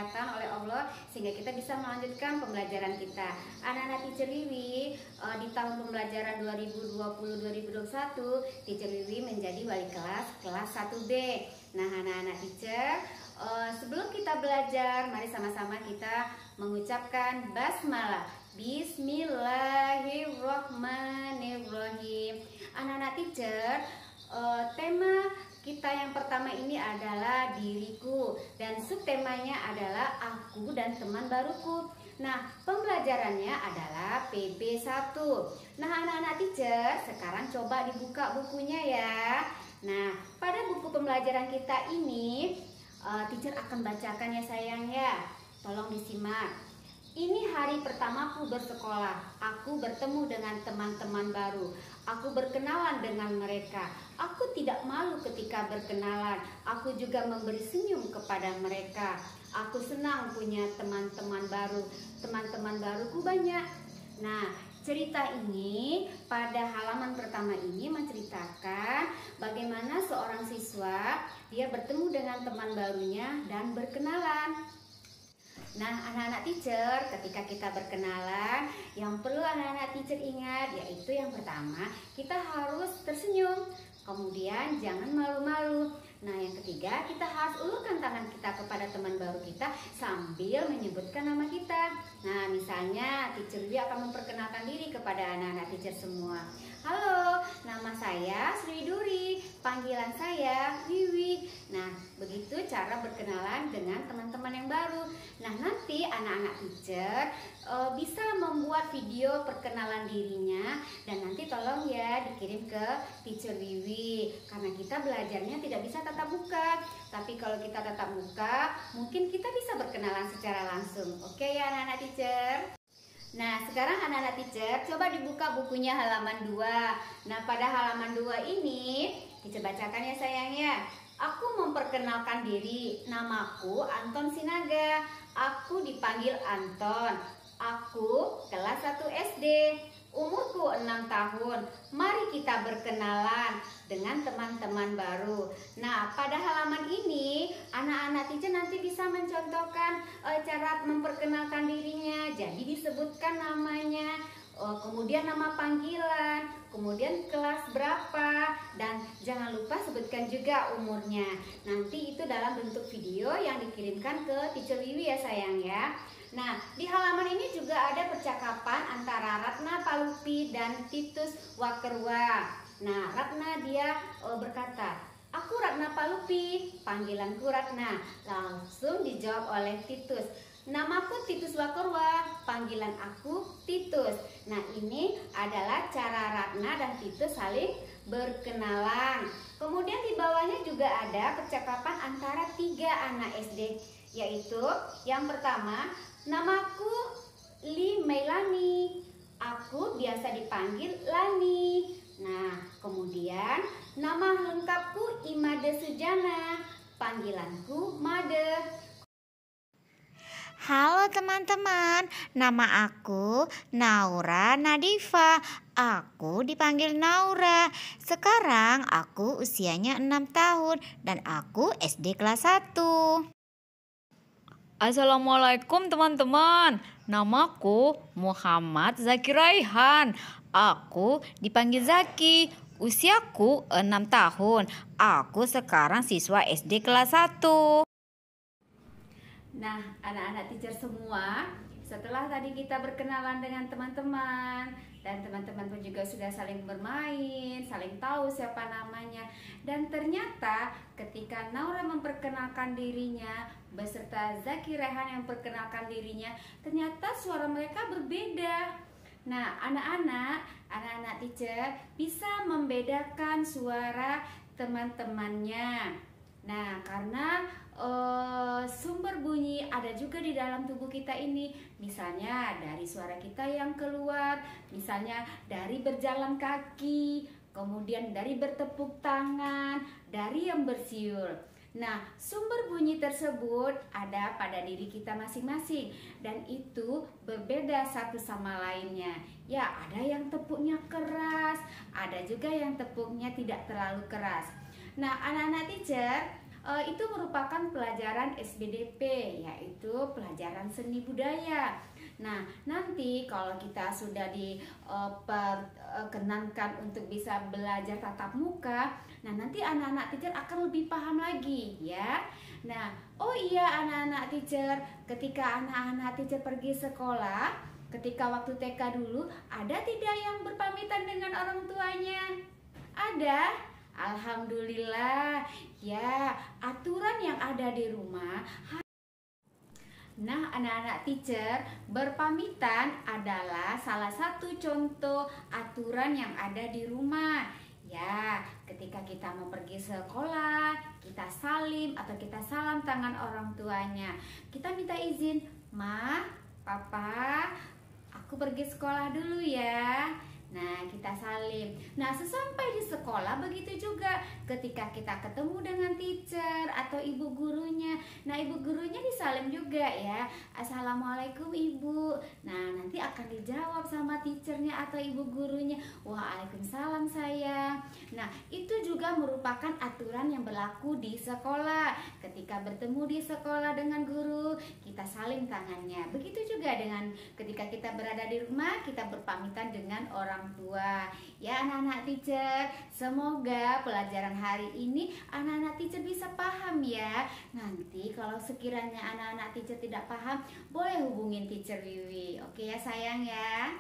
kesehatan oleh Allah sehingga kita bisa melanjutkan pembelajaran kita. Anak-anak Teacher Wiwi di tahun pembelajaran 2020-2021 Teacher Wiwi menjadi wali kelas 1B. Nah, anak-anak teacher, sebelum kita belajar, mari sama-sama kita mengucapkan basmalah. Bismillahirrohmanirrohim. Anak-anak teacher, tema kita yang pertama ini adalah diriku, dan subtemanya adalah aku dan teman baruku. Nah, pembelajarannya adalah PB1. Nah, anak-anak teacher, sekarang coba dibuka bukunya ya. Nah, pada buku pembelajaran kita ini, teacher akan bacakan ya sayang ya. Tolong disimak. Ini hari pertamaku bersekolah. Aku bertemu dengan teman-teman baru. Aku berkenalan dengan mereka. Aku tidak malu ketika berkenalan. Aku juga memberi senyum kepada mereka. Aku senang punya teman-teman baru. Teman-teman baruku banyak. Nah, cerita ini pada halaman pertama ini menceritakan bagaimana seorang siswa dia bertemu dengan teman barunya dan berkenalan. Nah, anak-anak teacher, ketika kita berkenalan, yang perlu anak-anak teacher ingat yaitu yang pertama, kita harus tersenyum. Kemudian jangan malu-malu. Nah, yang ketiga, kita harus ulurkan tangan kita kepada teman baru kita sambil menyebutkan nama kita. Nah, misalnya Teacher Wiwi akan memperkenalkan diri kepada anak-anak teacher semua. Halo, nama saya Sri Duri, panggilan saya Wiwi. Nah, begitu cara berkenalan dengan teman-teman yang baru. Nah, nanti anak-anak teacher bisa membuat video perkenalan dirinya dan nanti tolong ya dikirim ke Teacher Wiwi, karena kita belajarnya tidak bisa tatap muka. Tapi kalau kita tatap muka, mungkin kita bisa berkenalan secara langsung. Oke ya anak-anak teacher? Nah, sekarang anak-anak teacher coba dibuka bukunya halaman 2. Nah, pada halaman 2 ini teacher bacakan ya sayang ya. Aku memperkenalkan diri. Namaku Anton Sinaga. Aku dipanggil Anton. Aku kelas 1 SD. Umurku 6 tahun. Mari kita berkenalan dengan teman-teman baru. Nah, pada halaman ini anak-anak teacher nanti bisa mencontohkan cara memperkenalkan dirinya. Jadi disebutkan namanya, kemudian nama panggilan, kemudian kelas berapa, dan jangan lupa sebutkan juga umurnya. Nanti itu dalam bentuk video yang dikirimkan ke Teacher Wiwi ya sayang ya. Nah, di halaman ini juga ada percakapan antara Ratna Palupi dan Titus Wakerwa. Nah, Ratna dia berkata, aku Ratna Palupi, panggilanku Ratna. Langsung dijawab oleh Titus, namaku Titus Wakerwa, panggilan aku Titus. Nah, ini adalah cara Ratna dan Titus saling berkenalan. Kemudian di bawahnya juga ada percakapan antara 3 anak SD, yaitu yang pertama, namaku Li Meilani, aku biasa dipanggil Lani. Nah, kemudian nama lengkapku Imade Sujana, panggilanku Made. Halo teman-teman, nama aku Naura Nadifa. Aku dipanggil Naura. Sekarang aku usianya 6 tahun dan aku SD kelas 1. Assalamualaikum teman-teman. Namaku Muhammad Zaki Raihan. Aku dipanggil Zaki. Usiaku 6 tahun. Aku sekarang siswa SD kelas 1. Nah, anak-anak teacher semua, setelah tadi kita berkenalan dengan teman-teman dan teman-teman pun juga sudah saling bermain, saling tahu siapa namanya, dan ternyata ketika Naura memperkenalkan dirinya beserta Zaki Rehan yang memperkenalkan dirinya, ternyata suara mereka berbeda. Nah, anak-anak teacher bisa membedakan suara teman-temannya. Nah, karena sumber bunyi ada juga di dalam tubuh kita ini. Misalnya dari suara kita yang keluar, misalnya dari berjalan kaki, kemudian dari bertepuk tangan, dari yang bersiul. Nah, sumber bunyi tersebut ada pada diri kita masing-masing dan itu berbeda satu sama lainnya. Ya, ada yang tepuknya keras, ada juga yang tepuknya tidak terlalu keras. Nah, anak-anak teacher, itu merupakan pelajaran SBDP, yaitu pelajaran seni budaya. Nah, nanti kalau kita sudah dikenankan untuk bisa belajar tatap muka, nah nanti anak-anak teacher akan lebih paham lagi ya. Nah, oh iya anak-anak teacher, ketika anak-anak teacher pergi sekolah, ketika waktu TK dulu, ada tidak yang berpamitan dengan orang tuanya? Ada? Alhamdulillah. Ya, aturan yang ada di rumah. Nah, anak-anak teacher, berpamitan adalah salah satu contoh aturan yang ada di rumah. Ya, ketika kita mau pergi sekolah, kita salim atau kita salam tangan orang tuanya. Kita minta izin, "Ma, Papa, aku pergi sekolah dulu ya." Nah, kita salim. Nah, sesampai di sekolah begitu juga. Ketika kita ketemu dengan teacher atau ibu gurunya, nah ibu gurunya disalim juga ya. "Assalamualaikum ibu." Nah, nanti akan dijawab sama teachernya atau ibu gurunya, "Waalaikumsalam sayang." Nah, itu juga merupakan aturan yang berlaku di sekolah. Ketika bertemu di sekolah dengan guru, kita salim tangannya. Begitu juga dengan ketika kita berada di rumah, kita berpamitan dengan orang tua. Ya anak-anak teacher, semoga pelajaran hari ini anak-anak teacher bisa paham ya. Nanti kalau sekiranya anak-anak teacher tidak paham, boleh hubungin teacher Wiwi. Oke ya sayang ya.